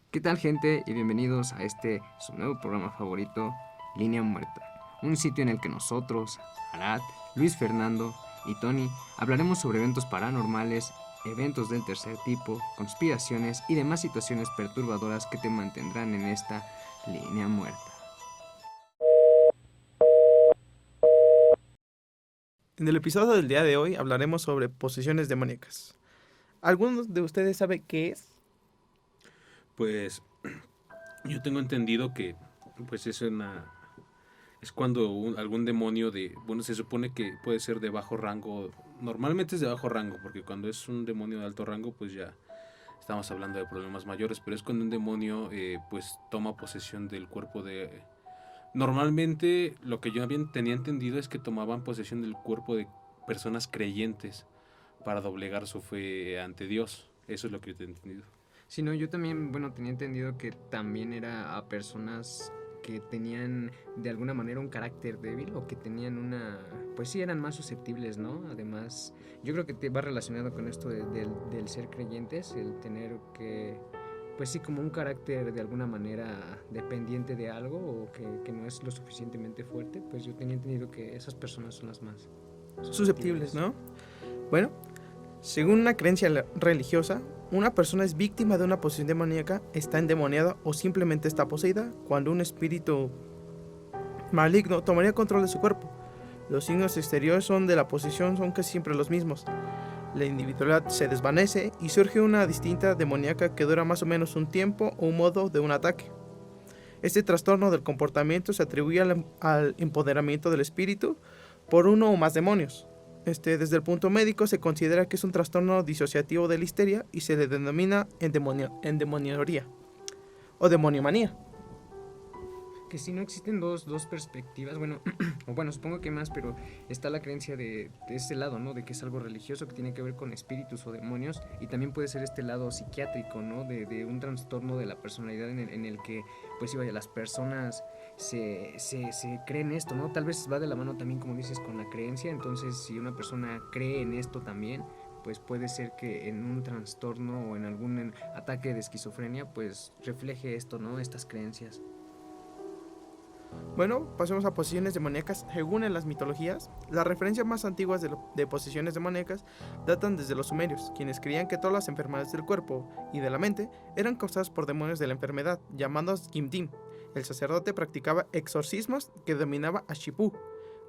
¿Qué tal, gente? Y bienvenidos a su nuevo programa favorito, Línea Muerta. Un sitio en el que nosotros, Arad, Luis Fernando y Tony hablaremos sobre eventos paranormales, eventos del tercer tipo, conspiraciones y demás situaciones perturbadoras que te mantendrán en esta línea muerta. En el episodio del día de hoy hablaremos sobre posesiones demoníacas. ¿Algunos de ustedes saben qué es? Pues yo tengo entendido que pues es cuando algún demonio se supone que puede ser de bajo rango. Normalmente es de bajo rango, porque cuando es un demonio de alto rango pues ya estamos hablando de problemas mayores, pero es cuando un demonio pues toma posesión del cuerpo de... Normalmente lo que yo tenía entendido es que tomaban posesión del cuerpo de personas creyentes para doblegar su fe ante Dios. Eso es lo que yo he entendido. Si no, yo también, tenía entendido que también era a personas que tenían de alguna manera un carácter débil o que tenían pues sí, eran más susceptibles, ¿no? Además, yo creo que te va relacionado con esto del ser creyentes, el tener pues sí, como un carácter de alguna manera dependiente de algo o que no es lo suficientemente fuerte, pues yo tenía entendido que esas personas son las más Susceptibles, ¿no? Bueno, según una creencia religiosa, una persona es víctima de una posesión demoníaca, está endemoniada o simplemente está poseída cuando un espíritu maligno tomaría control de su cuerpo. Los signos exteriores de la posesión son casi siempre los mismos. La individualidad se desvanece y surge una distinta demoníaca que dura más o menos un tiempo o un modo de un ataque. Este trastorno del comportamiento se atribuye al empoderamiento del espíritu por uno o más demonios. Desde el punto médico se considera que es un trastorno disociativo de la histeria y se le denomina endemoniaría o demoniomanía. que si no existen dos perspectivas, bueno, o bueno, supongo que más, pero está la creencia de ese lado, ¿no? De que es algo religioso que tiene que ver con espíritus o demonios, y también puede ser este lado psiquiátrico, ¿no? De un trastorno de la personalidad en el que, pues sí, vaya, las personas se creen esto, ¿no? Tal vez va de la mano también, como dices, con la creencia, entonces si una persona cree en esto también, pues puede ser que en un trastorno o en algún ataque de esquizofrenia, pues refleje esto, ¿no? Estas creencias. Bueno, pasemos a posesiones demoníacas. Según en las mitologías, las referencias más antiguas de posesiones demoníacas datan desde los sumerios, quienes creían que todas las enfermedades del cuerpo y de la mente eran causadas por demonios de la enfermedad, llamados Gimdim. El sacerdote practicaba exorcismos que dominaba a Shipu,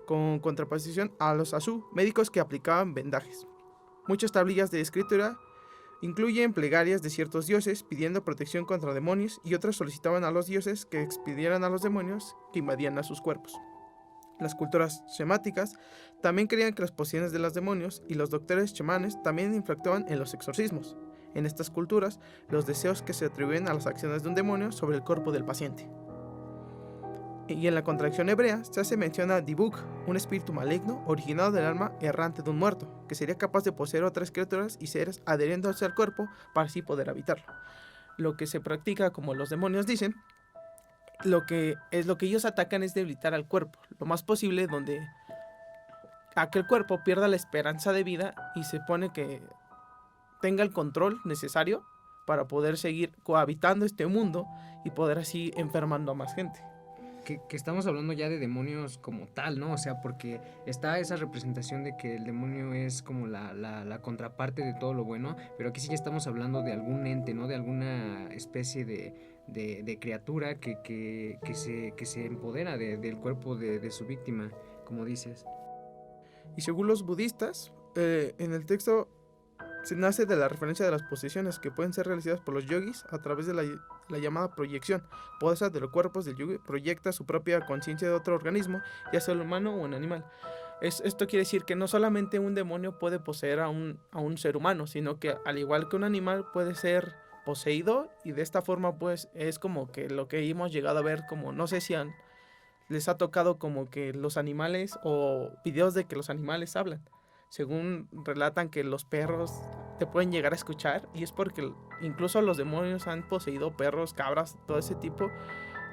con contraposición a los Asu, médicos que aplicaban vendajes. Muchas tablillas de escritura incluyen plegarias de ciertos dioses pidiendo protección contra demonios y otras solicitaban a los dioses que expidieran a los demonios que invadían a sus cuerpos. Las culturas shemáticas también creían que las posesiones de los demonios y los doctores chamanes también influctuaban en los exorcismos. En estas culturas, los deseos que se atribuyen a las acciones de un demonio sobre el cuerpo del paciente. Y en la contracción hebrea se hace mención a Dibuk, un espíritu maligno originado del alma errante de un muerto, que sería capaz de poseer otras criaturas y seres adheriéndose al cuerpo para así poder habitarlo. Lo que se practica, como los demonios dicen, lo que ellos atacan es debilitar al cuerpo, lo más posible, donde aquel cuerpo pierda la esperanza de vida y se pone que tenga el control necesario para poder seguir cohabitando este mundo y poder así enfermando a más gente. Que estamos hablando ya de demonios como tal, ¿no? O sea, porque está esa representación de que el demonio es como la contraparte de todo lo bueno, pero aquí sí ya estamos hablando de algún ente, ¿no? De alguna especie de criatura que se empodera del cuerpo de su víctima, como dices. Y según los budistas, en el texto se nace de la referencia de las posesiones que pueden ser realizadas por los yogis a través de la llamada proyección. Posa de los cuerpos del yogi proyecta su propia conciencia de otro organismo, ya sea el humano o un animal. Esto quiere decir que no solamente un demonio puede poseer a un ser humano, sino que al igual que un animal puede ser poseído, y de esta forma pues es como que lo que hemos llegado a ver, como no sé si les ha tocado como que los animales o videos de que los animales hablan. Según relatan que los perros te pueden llegar a escuchar, y es porque incluso los demonios han poseído perros, cabras, todo ese tipo,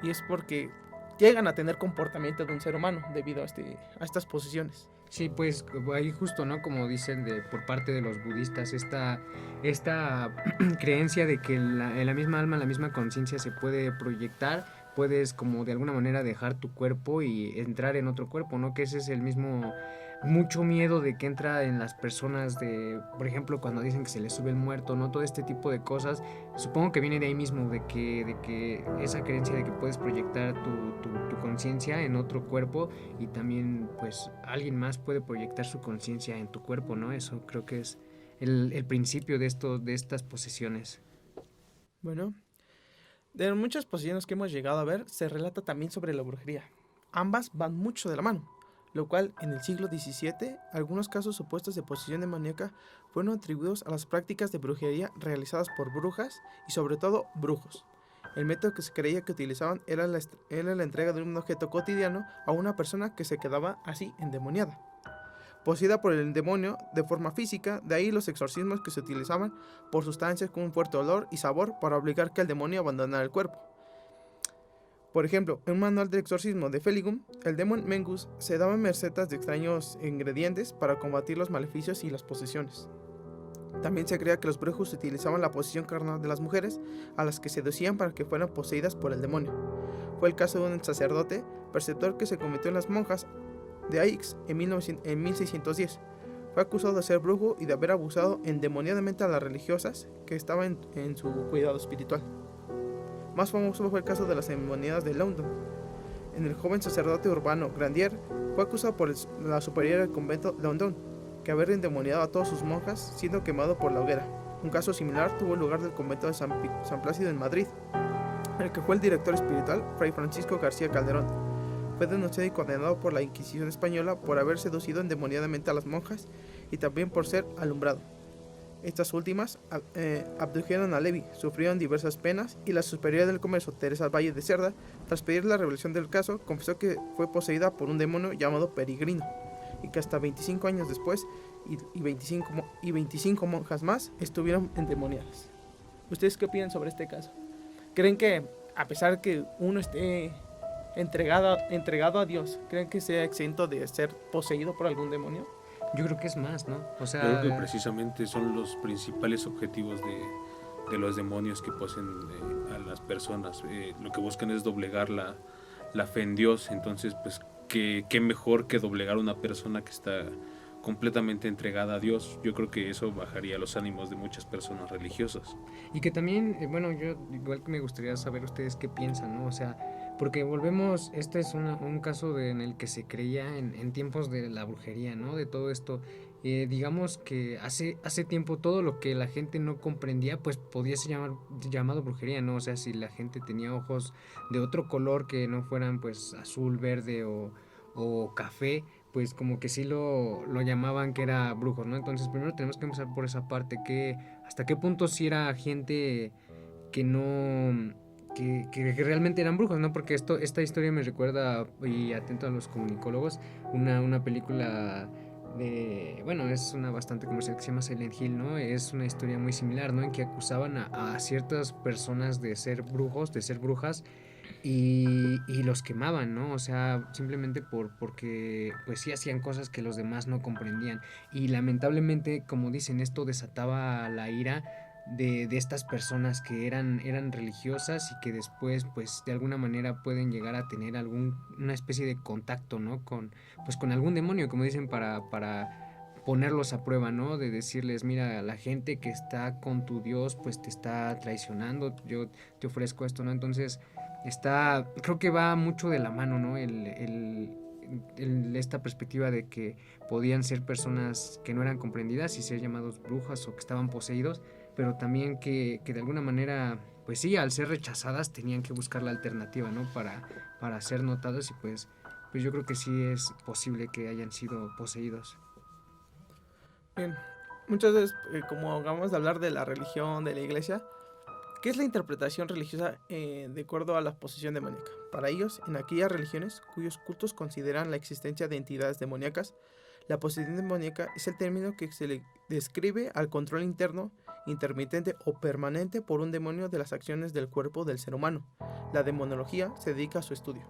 y es porque llegan a tener comportamiento de un ser humano debido a estas posesiones. Sí, pues ahí justo, ¿no? Como dicen por parte de los budistas, esta creencia de que en la misma alma, la misma conciencia se puede proyectar, puedes como de alguna manera dejar tu cuerpo y entrar en otro cuerpo, ¿no? Que ese es el mismo, mucho miedo de que entra en las personas por ejemplo, cuando dicen que se les sube el muerto, ¿no? Todo este tipo de cosas, supongo que viene de ahí mismo, de que esa creencia de que puedes proyectar tu conciencia en otro cuerpo y también pues alguien más puede proyectar su conciencia en tu cuerpo, ¿no? Eso creo que es el principio de estas posesiones. Bueno, de muchas posesiones que hemos llegado a ver, se relata también sobre la brujería. Ambas van mucho de la mano, lo cual en el siglo XVII algunos casos supuestos de posesión demoníaca fueron atribuidos a las prácticas de brujería realizadas por brujas y sobre todo brujos. El método que se creía que utilizaban era la entrega de un objeto cotidiano a una persona que se quedaba así endemoniada, poseída por el demonio de forma física. De ahí los exorcismos que se utilizaban por sustancias con un fuerte olor y sabor para obligar que el demonio abandonara el cuerpo. Por ejemplo, en un manual de exorcismo de Feligum, el demon Mengus se daba recetas de extraños ingredientes para combatir los maleficios y las posesiones. También se creía que los brujos utilizaban la posesión carnal de las mujeres, a las que seducían para que fueran poseídas por el demonio. Fue el caso de un sacerdote preceptor que se convirtió en las monjas de Aix en 1610. Fue acusado de ser brujo y de haber abusado endemoniadamente a las religiosas que estaban en su cuidado espiritual. Más famoso fue el caso de las endemoniadas de London. El joven sacerdote urbano Grandier fue acusado por la superiora del convento London que haber endemoniado a todas sus monjas siendo quemado por la hoguera. Un caso similar tuvo lugar del convento de San Plácido en Madrid, en el que fue el director espiritual, Fray Francisco García Calderón. Fue denunciado y condenado por la Inquisición española por haber seducido endemoniadamente a las monjas y también por ser alumbrado. Estas últimas abdujeron a Levi, sufrieron diversas penas y la superiora del comercio, Teresa Valle de Cerda, tras pedir la revelación del caso, confesó que fue poseída por un demonio llamado Peregrino y que hasta 25 años después y 25 monjas más estuvieron endemoniadas. ¿Ustedes qué opinan sobre este caso? ¿Creen que a pesar que uno esté entregado a Dios, creen que sea exento de ser poseído por algún demonio? Yo creo que es más, ¿no? O sea, Yo creo que precisamente son los principales objetivos de los demonios que poseen a las personas. Lo que buscan es doblegar la fe en Dios. Entonces, pues, ¿qué mejor que doblegar a una persona que está completamente entregada a Dios? Yo creo que eso bajaría los ánimos de muchas personas religiosas. Y que también, bueno, yo igual que me gustaría saber ustedes qué piensan, ¿no? O sea, porque volvemos, este es un caso en el que se creía en tiempos de la brujería, ¿no? De todo esto. Digamos que hace tiempo todo lo que la gente no comprendía, pues podía ser llamado brujería, ¿no? O sea, si la gente tenía ojos de otro color que no fueran pues azul, verde o café, pues como que sí lo llamaban que era brujos, ¿no? Entonces primero tenemos que empezar por esa parte, que hasta qué punto si era gente que no... Que realmente eran brujos, ¿no? Porque esta historia me recuerda, y atento a los comunicólogos, una película bueno, es una bastante comercial que se llama Silent Hill, ¿no? Es una historia muy similar, ¿no? En que acusaban a ciertas personas de ser brujos, de ser brujas, y los quemaban, ¿no? O sea, simplemente porque pues sí hacían cosas que los demás no comprendían. Y lamentablemente, como dicen, esto desataba la ira de estas personas que eran religiosas y que después pues de alguna manera pueden llegar a tener una especie de contacto, ¿no? Con algún demonio, como dicen, para ponerlos a prueba, ¿no? De decirles, mira, la gente que está con tu Dios pues te está traicionando, yo te ofrezco esto, ¿no? Entonces creo que va mucho de la mano, ¿no? Esta perspectiva de que podían ser personas que no eran comprendidas y ser llamados brujas o que estaban poseídos, pero también que de alguna manera, pues sí, al ser rechazadas tenían que buscar la alternativa, ¿no? Para ser notados y pues yo creo que sí es posible que hayan sido poseídos. Bien, muchas veces, como acabamos de hablar de la religión, de la iglesia, ¿qué es la interpretación religiosa de acuerdo a la posesión demoníaca? Para ellos, en aquellas religiones cuyos cultos consideran la existencia de entidades demoníacas, la posesión demoníaca es el término que se le describe al control interno, intermitente o permanente por un demonio de las acciones del cuerpo del ser humano. La demonología se dedica a su estudio.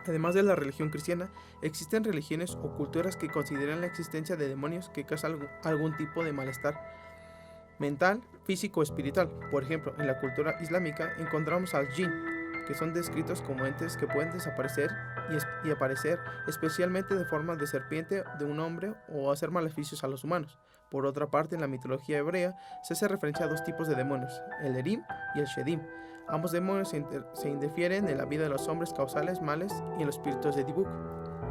Además de la religión cristiana, existen religiones o culturas que consideran la existencia de demonios que causan algún tipo de malestar mental, físico o espiritual. Por ejemplo, en la cultura islámica encontramos al jinn, que son descritos como entes que pueden desaparecer y aparecer, especialmente de forma de serpiente de un hombre o hacer maleficios a los humanos. Por otra parte, en la mitología hebrea se hace referencia a dos tipos de demonios, el Erim y el Shedim. Ambos demonios se indifieren en la vida de los hombres causales, males y en los espíritus de Dibuk.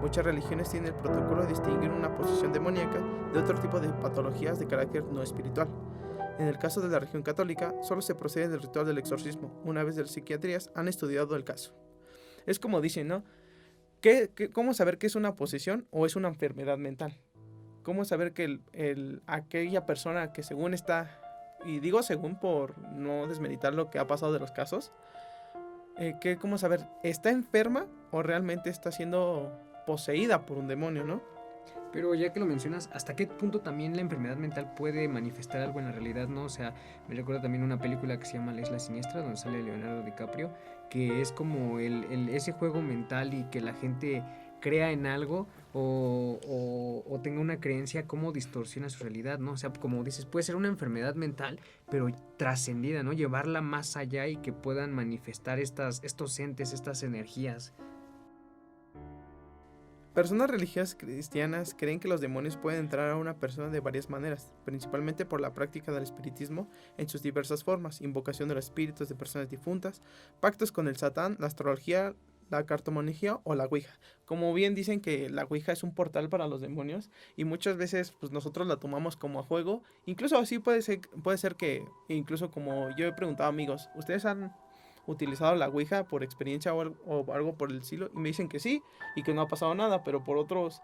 Muchas religiones tienen el protocolo de distinguir una posesión demoníaca de otro tipo de patologías de carácter no espiritual. En el caso de la religión católica, solo se procede del ritual del exorcismo, una vez las psiquiatrías han estudiado el caso. Es como dicen, ¿no? ¿Cómo saber qué es una posesión o es una enfermedad mental? ¿Cómo saber que aquella persona que según está, y digo según por no desmeritar lo que ha pasado de los casos, cómo saber, ¿está enferma o realmente está siendo poseída por un demonio, ¿no? Pero ya que lo mencionas, ¿hasta qué punto también la enfermedad mental puede manifestar algo en la realidad, no? O sea, me recuerda también una película que se llama La Isla Siniestra, donde sale Leonardo DiCaprio, que es como ese juego mental y que la gente crea en algo o tenga una creencia, cómo distorsiona su realidad, ¿no? O sea, como dices, puede ser una enfermedad mental, pero trascendida, ¿no? Llevarla más allá y que puedan manifestar estos entes, estas energías. Personas religiosas cristianas creen que los demonios pueden entrar a una persona de varias maneras, principalmente por la práctica del espiritismo en sus diversas formas, invocación de los espíritus de personas difuntas, pactos con el Satán, la astrología, la cartomanía o la ouija. Como bien dicen que la ouija es un portal para los demonios y muchas veces pues nosotros la tomamos como a juego, incluso así puede ser que, incluso como yo he preguntado a amigos, ¿ustedes han utilizado la ouija por experiencia o algo por el estilo? Y me dicen que sí y que no ha pasado nada, pero por otros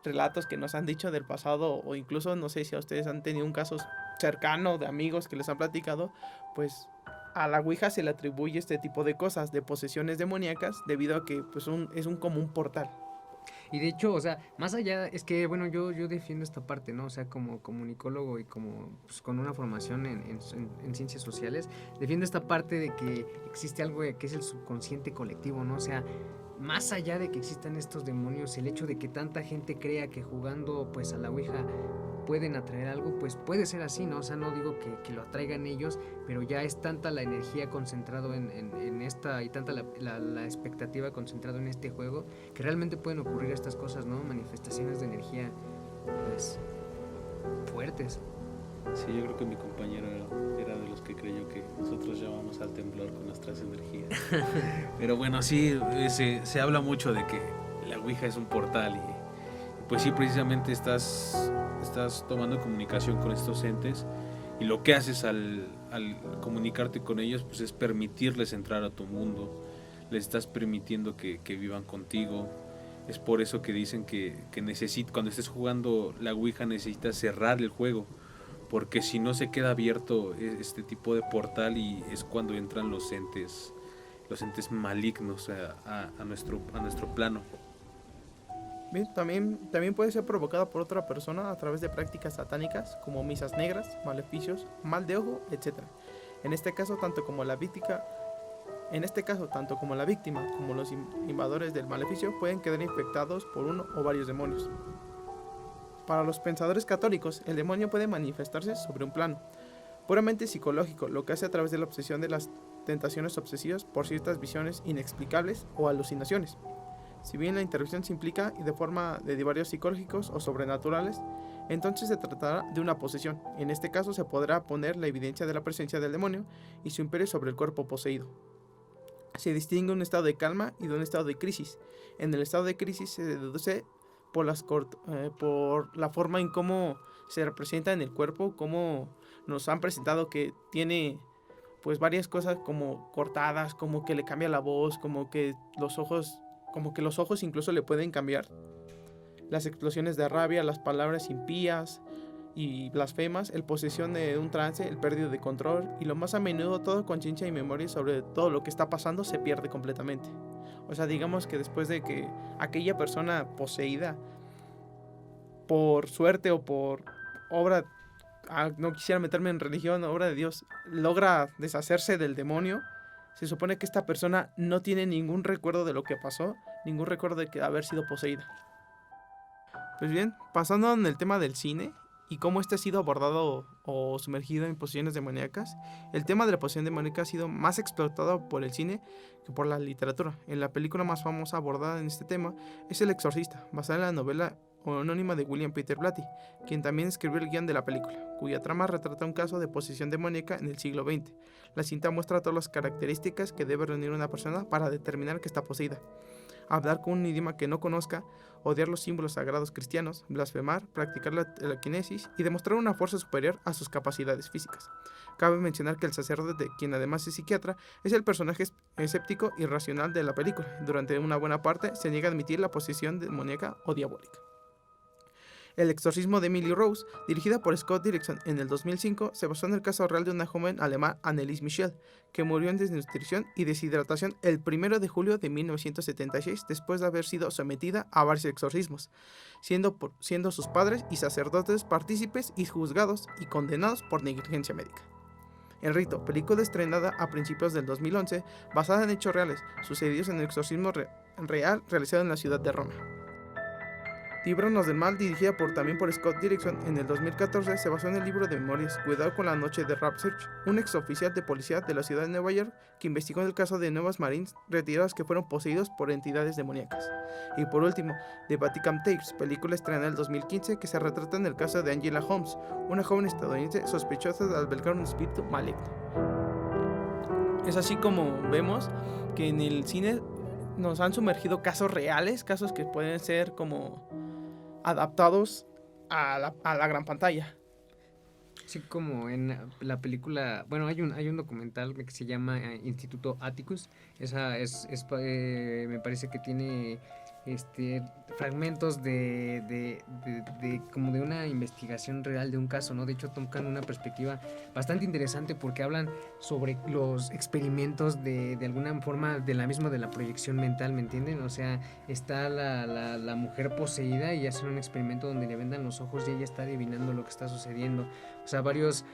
relatos que nos han dicho del pasado o incluso no sé si a ustedes han tenido un caso cercano de amigos que les han platicado, pues a la ouija se le atribuye este tipo de cosas, de posesiones demoníacas, debido a que pues es como un portal. Y de hecho, o sea, más allá, es que, bueno, yo defiendo esta parte, ¿no? O sea, como comunicólogo y como pues, con una formación en ciencias sociales, defiendo esta parte de que existe algo que es el subconsciente colectivo, ¿no? O sea, más allá de que existan estos demonios, el hecho de que tanta gente crea que jugando pues a la ouija pueden atraer algo, pues puede ser así, ¿no? O sea, no digo que lo atraigan ellos, pero ya es tanta la energía concentrada en esta y tanta la expectativa concentrada en este juego que realmente pueden ocurrir estas cosas, ¿no? Manifestaciones de energía, pues, fuertes. Sí, yo creo que mi compañero era de los que creyó que nosotros llamamos al temblor con nuestras energías. Pero bueno, sí, se habla mucho de que la ouija es un portal y pues sí, precisamente estás tomando comunicación con estos entes y lo que haces al comunicarte con ellos pues es permitirles entrar a tu mundo, les estás permitiendo que vivan contigo. Es por eso que dicen que cuando estés jugando la ouija necesitas cerrar el juego, porque si no se queda abierto este tipo de portal y es cuando entran los entes malignos a nuestro plano. Bien, también puede ser provocada por otra persona a través de prácticas satánicas como misas negras, maleficios, mal de ojo, etc. En este caso, tanto como la víctima como los invasores del maleficio pueden quedar infectados por uno o varios demonios. Para los pensadores católicos, el demonio puede manifestarse sobre un plano puramente psicológico, lo que hace a través de la obsesión de las tentaciones obsesivas por ciertas visiones inexplicables o alucinaciones. Si bien la intervención se implica de forma de divarios psicológicos o sobrenaturales, entonces se tratará de una posesión. En este caso se podrá poner la evidencia de la presencia del demonio y su imperio sobre el cuerpo poseído. Se distingue un estado de calma y de un estado de crisis. En el estado de crisis se deduce por la forma en cómo se representa en el cuerpo, cómo nos han presentado que tiene pues varias cosas como cortadas, como que le cambia la voz, como que los ojos incluso le pueden cambiar. Las explosiones de rabia, las palabras impías y blasfemas, el posesión de un trance, el pérdida de control y lo más a menudo toda conciencia y memoria sobre todo lo que está pasando se pierde completamente. O sea, digamos que después de que aquella persona poseída por suerte o por obra, no quisiera meterme en religión, obra de Dios, logra deshacerse del demonio, se supone que esta persona no tiene ningún recuerdo de lo que pasó, ningún recuerdo de que haber sido poseída. Pues bien, pasando en el tema del cine y cómo este ha sido abordado o sumergido en posesiones demoníacas, el tema de la posesión demoníaca ha sido más explotado por el cine que por la literatura. En la película más famosa abordada en este tema es El Exorcista, basada en la novela anónima de William Peter Blatty, quien también escribió el guión de la película, cuya trama retrata un caso de posesión demoníaca en el siglo XX. La cinta muestra todas las características que debe reunir una persona para determinar que está poseída: hablar con un idioma que no conozca, odiar los símbolos sagrados cristianos, blasfemar, practicar la telequinesis y demostrar una fuerza superior a sus capacidades físicas. Cabe mencionar que el sacerdote, quien además es psiquiatra, es el personaje escéptico y racional de la película. Durante una buena parte se niega a admitir la posesión demoníaca o diabólica. El exorcismo de Emily Rose, dirigida por Scott Derrickson en el 2005, se basó en el caso real de una joven alemana, Anneliese Michel, que murió en desnutrición y deshidratación el 1 de julio de 1976 después de haber sido sometida a varios exorcismos, siendo sus padres y sacerdotes partícipes y juzgados y condenados por negligencia médica. El Rito, película estrenada a principios del 2011, basada en hechos reales, sucedidos en el exorcismo real realizado en la ciudad de Roma. Líbranos del mal, dirigida también por Scott Derrickson en el 2014, se basó en el libro de memorias Cuidado con la noche de Rap Search, un exoficial de policía de la ciudad de Nueva York que investigó el caso de nuevos marines retirados que fueron poseídos por entidades demoníacas. Y por último, The Vatican Tapes, película estrenada en el 2015 que se retrata en el caso de Angela Holmes, una joven estadounidense sospechosa de albergar un espíritu maligno. Es así como vemos que en el cine nos han sumergido casos reales, casos que pueden ser como adaptados a la gran pantalla. Sí, como en la película, bueno, hay un documental que se llama Instituto Atticus. Me parece que tiene fragmentos de como de una investigación real de un caso, ¿no? De hecho, tocan una perspectiva bastante interesante porque hablan sobre los experimentos de alguna forma de la proyección mental, ¿me entienden? O sea, está la mujer poseída y hacen un experimento donde le vendan los ojos y ella está adivinando lo que está sucediendo. O sea, varios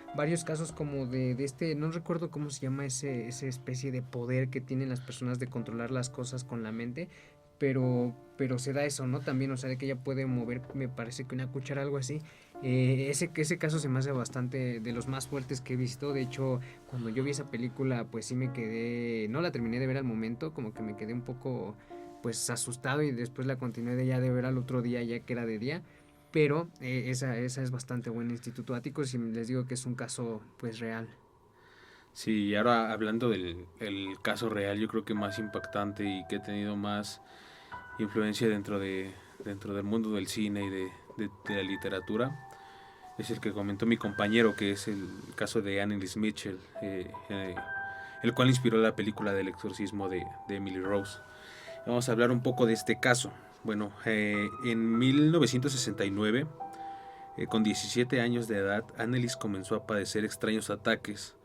casos como de no recuerdo cómo se llama esa especie de poder que tienen las personas de controlar las cosas con la mente, pero se da eso, ¿no? También, o sea, de que ella puede mover, me parece que una cuchara, algo así. Ese caso se me hace bastante de los más fuertes que he visto. De hecho, cuando yo vi esa película, pues sí me quedé, no la terminé de ver al momento, como que me quedé un poco, pues, asustado, y después la continué de ver al otro día, ya que era de día. Pero esa es bastante buena, Instituto Atticus, y les digo que es un caso, pues, real. Sí, y ahora hablando del el caso real, yo creo que más impactante y que ha tenido más influencia dentro del mundo del cine y de la literatura, es el que comentó mi compañero, que es el caso de Anneliese Michel, el cual inspiró la película del exorcismo de Emily Rose. Vamos a hablar un poco de este caso. Bueno, en 1969, con 17 años de edad, Anneliese comenzó a padecer extraños ataques.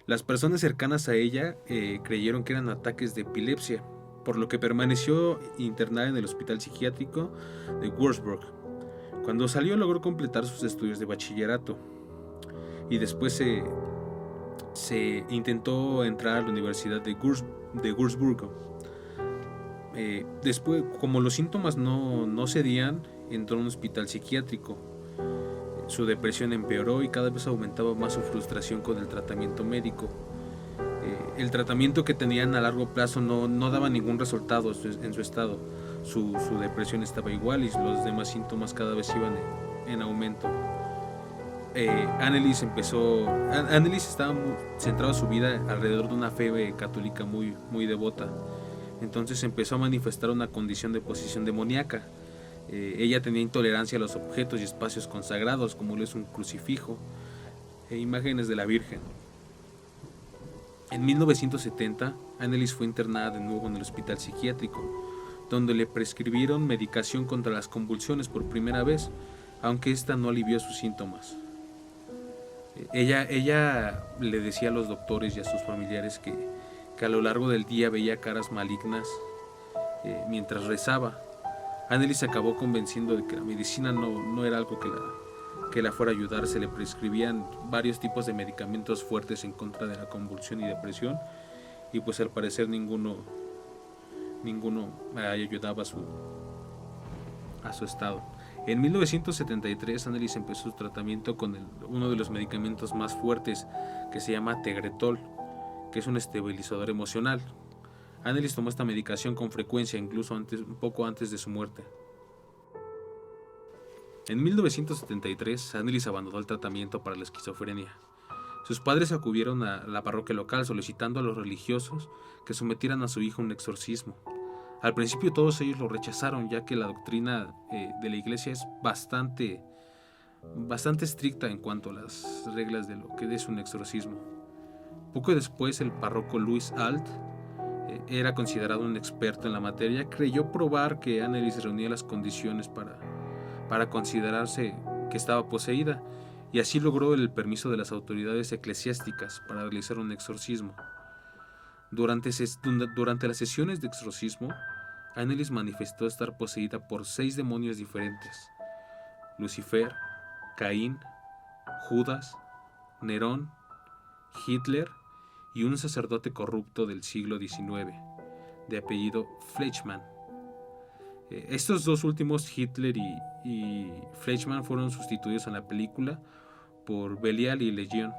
Las personas cercanas a ella creyeron que eran ataques de epilepsia, por lo que permaneció internada en el hospital psiquiátrico de Würzburg. Cuando salió, logró completar sus estudios de bachillerato y después se intentó entrar a la Universidad de Würzburg. Después, como los síntomas no cedían, entró a un hospital psiquiátrico. Su depresión empeoró y cada vez aumentaba más su frustración con el tratamiento médico. El tratamiento que tenían a largo plazo no daba ningún resultado en su estado. Su depresión estaba igual y los demás síntomas cada vez iban en aumento. Anneliese estaba centrada su vida alrededor de una fe católica muy, muy devota. Entonces empezó a manifestar una condición de posesión demoníaca. Ella tenía intolerancia a los objetos y espacios consagrados, como lo es un crucifijo e imágenes de la Virgen. En 1970, Anneliese fue internada de nuevo en el hospital psiquiátrico, donde le prescribieron medicación contra las convulsiones por primera vez, aunque esta no alivió sus síntomas. Ella le decía a los doctores y a sus familiares que a lo largo del día veía caras malignas mientras rezaba. Anneliese acabó convenciendo de que la medicina no era algo que la fuera a ayudar. Se le prescribían varios tipos de medicamentos fuertes en contra de la convulsión y depresión, y pues al parecer ninguno ninguno ayudaba a su estado. En 1973 Annelies empezó su tratamiento con uno de los medicamentos más fuertes, que se llama Tegretol, que es un estabilizador emocional. Annelies tomó esta medicación con frecuencia, incluso un poco antes de su muerte. En 1973, Annelies abandonó el tratamiento para la esquizofrenia. Sus padres acudieron a la parroquia local solicitando a los religiosos que sometieran a su hijo a un exorcismo. Al principio todos ellos lo rechazaron, ya que la doctrina de la iglesia es bastante estricta en cuanto a las reglas de lo que es un exorcismo. Poco después, el párroco Louis Alt era considerado un experto en la materia. Creyó probar que Annelies reunía las condiciones para considerarse que estaba poseída, y así logró el permiso de las autoridades eclesiásticas para realizar un exorcismo. Durante las sesiones de exorcismo, Annelies manifestó estar poseída por 6 demonios diferentes: Lucifer, Caín, Judas, Nerón, Hitler y un sacerdote corrupto del siglo XIX, de apellido Fleischmann. Estos dos últimos, Hitler y Fleischmann, fueron sustituidos en la película por Belial y Legión,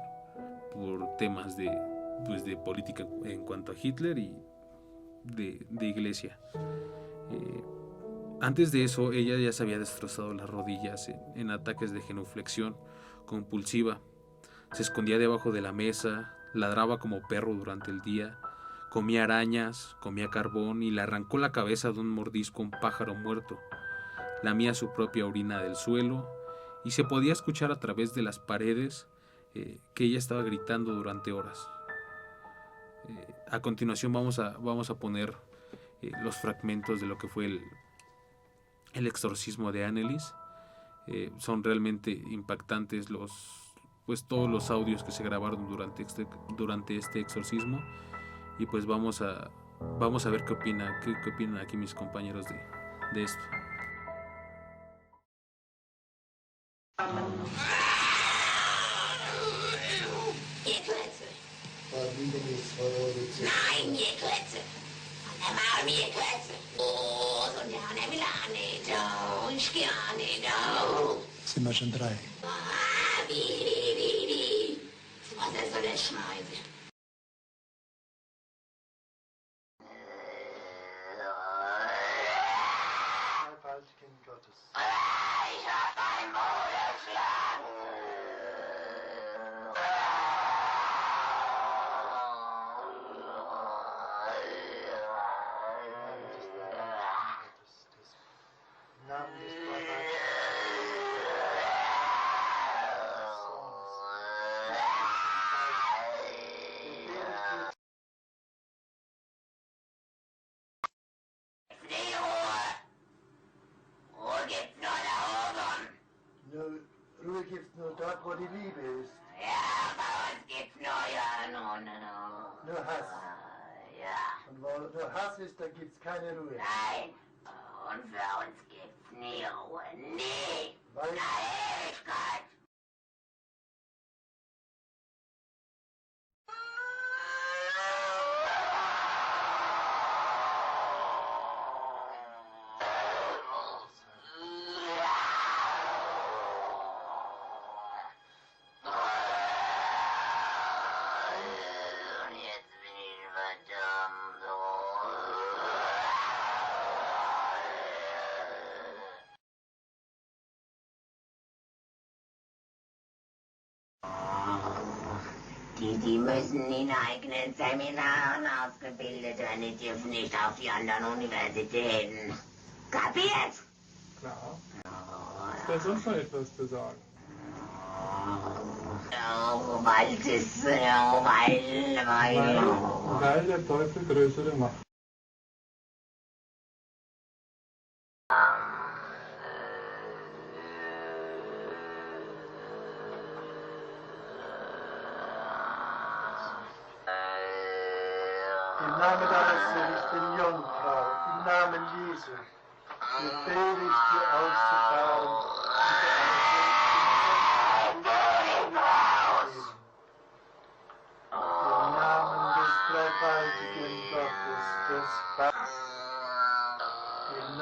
por temas de política en cuanto a Hitler y de iglesia. Antes de eso, ella ya se había destrozado las rodillas en ataques de genuflexión compulsiva. Se escondía debajo de la mesa, ladraba como perro durante el día, comía arañas, comía carbón y le arrancó la cabeza de un mordisco a un pájaro muerto. Lamía su propia orina del suelo y se podía escuchar a través de las paredes que ella estaba gritando durante horas. A continuación vamos a poner los fragmentos de lo que fue el exorcismo de Annelies. Son realmente impactantes todos los audios que se grabaron durante este exorcismo, y pues vamos a ver qué opinan aquí mis compañeros de esto. Nein, ihr Klötze! Von der Maul, ihr Klötze! Oh, so gerne will er nicht, oh, ich gerne, oh. Sind wir schon 3? Ah, wie? Was ist so der Scheiße? Als Kind Gottes. Ich hab dein Maul erschlagen! Ruhe gibt's nur dort, wo die Liebe ist. Ja, bei uns gibt's Nur Hass. Ja. Und wo nur Hass ist, da gibt's keine Ruhe. Nein, und für uns gibt's nie Ruhe. Nie. Weil Na, Ewigkeit. Und jetzt bin ich verdammt. Die müssen in eigenen Seminaren ausgebildet werden, die dürfen nicht auf die anderen Universitäten. Kapiert? Klar. Wer sonst noch etwas zu sagen? Oh, weil das, Weil der Teufel größere Macht. im Namen deines Sohnes, den Jungfrau, im Namen Jesu, befehle ich dir auszufahren. Im Namen des dreifaltigen Gottes, des Vaters.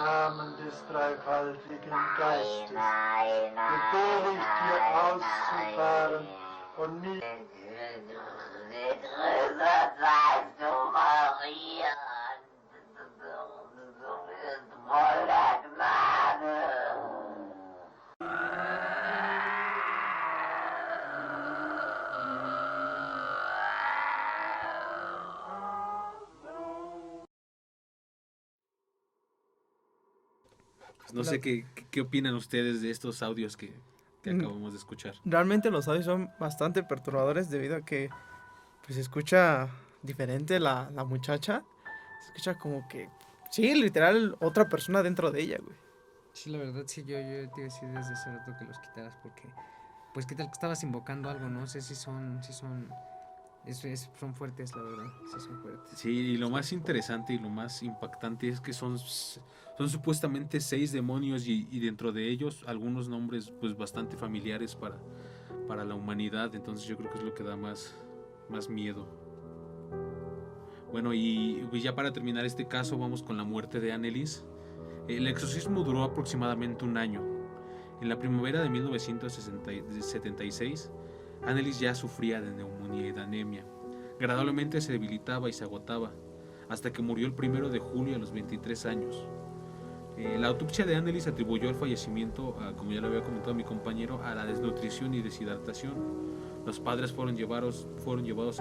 Namen des dreifaltigen Geistes befehle ich dir auszufahren und nie Pues no sé qué opinan ustedes de estos audios que acabamos de escuchar. Realmente los audios son bastante perturbadores debido a que pues se escucha diferente la muchacha. Se escucha como que, sí, literal, otra persona dentro de ella, güey. Sí, la verdad, sí, yo te iba a decir desde hace rato que los quitaras porque, pues, ¿qué tal que estabas invocando algo? No sé si son fuertes, la verdad, sí son fuertes. Sí, y lo más interesante y lo más impactante es que son supuestamente 6 demonios y dentro de ellos algunos nombres pues bastante familiares para la humanidad, entonces yo creo que es lo que da más miedo. Bueno, y ya para terminar este caso vamos con la muerte de Annelies. El exorcismo duró aproximadamente un año. En la primavera de 1976, Annelies ya sufría de neumonía y de anemia. Gradualmente se debilitaba y se agotaba, hasta que murió el 1 de julio a los 23 años. La autopsia de Annelies atribuyó el fallecimiento, como ya lo había comentado mi compañero, a la desnutrición y deshidratación. Los padres fueron llevados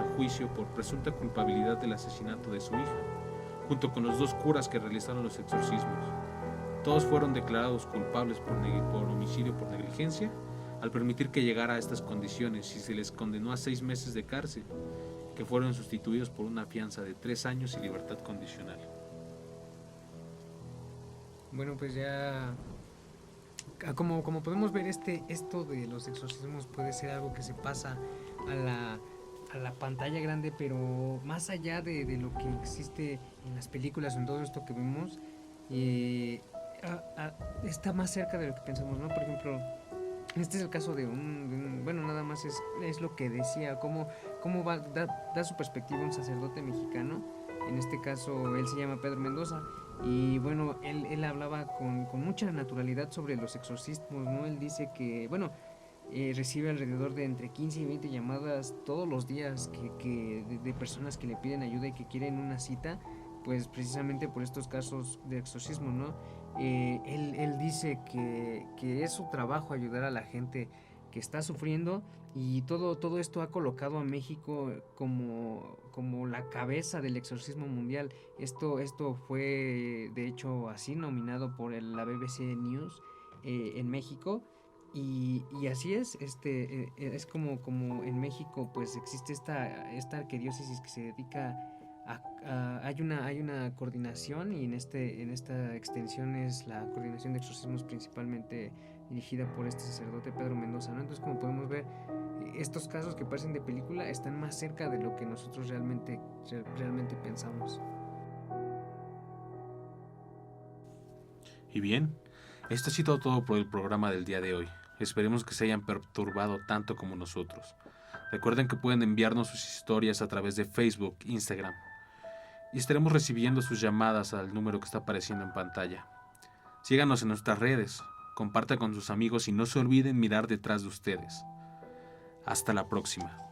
a juicio por presunta culpabilidad del asesinato de su hija, junto con los 2 curas que realizaron los exorcismos. Todos fueron declarados culpables por homicidio por negligencia, al permitir que llegara a estas condiciones, y se les condenó a 6 meses de cárcel, que fueron sustituidos por una fianza de 3 años y libertad condicional. Bueno, pues ya, como podemos ver, esto de los exorcismos puede ser algo que se pasa a la pantalla grande, pero más allá de lo que existe en las películas o en todo esto que vemos, está más cerca de lo que pensamos, ¿no? Por ejemplo, este es el caso de bueno, nada más es lo que decía, cómo da su perspectiva un sacerdote mexicano. En este caso, él se llama Pedro Mendoza. Y bueno, él hablaba con mucha naturalidad sobre los exorcismos, ¿no? Él dice que, bueno, recibe alrededor de entre 15 y 20 llamadas todos los días de personas que le piden ayuda y que quieren una cita, pues precisamente por estos casos de exorcismo, ¿no? Él dice que es su trabajo ayudar a la gente que está sufriendo, y todo esto ha colocado a México como la cabeza del exorcismo mundial. Esto fue de hecho así nominado por la BBC News en México, y así es. Es como en México pues existe esta arquidiócesis que se dedica hay una coordinación, y en esta extensión es la coordinación de exorcismos principalmente dirigida por este sacerdote Pedro Mendoza, ¿no? Entonces, como podemos ver, estos casos que parecen de película están más cerca de lo que nosotros realmente pensamos. Y bien, esto ha sido todo por el programa del día de hoy. Esperemos que se hayan perturbado tanto como nosotros. Recuerden que pueden enviarnos sus historias a través de Facebook, Instagram, y estaremos recibiendo sus llamadas al número que está apareciendo en pantalla. Síganos en nuestras redes, compartan con sus amigos y no se olviden mirar detrás de ustedes. Hasta la próxima.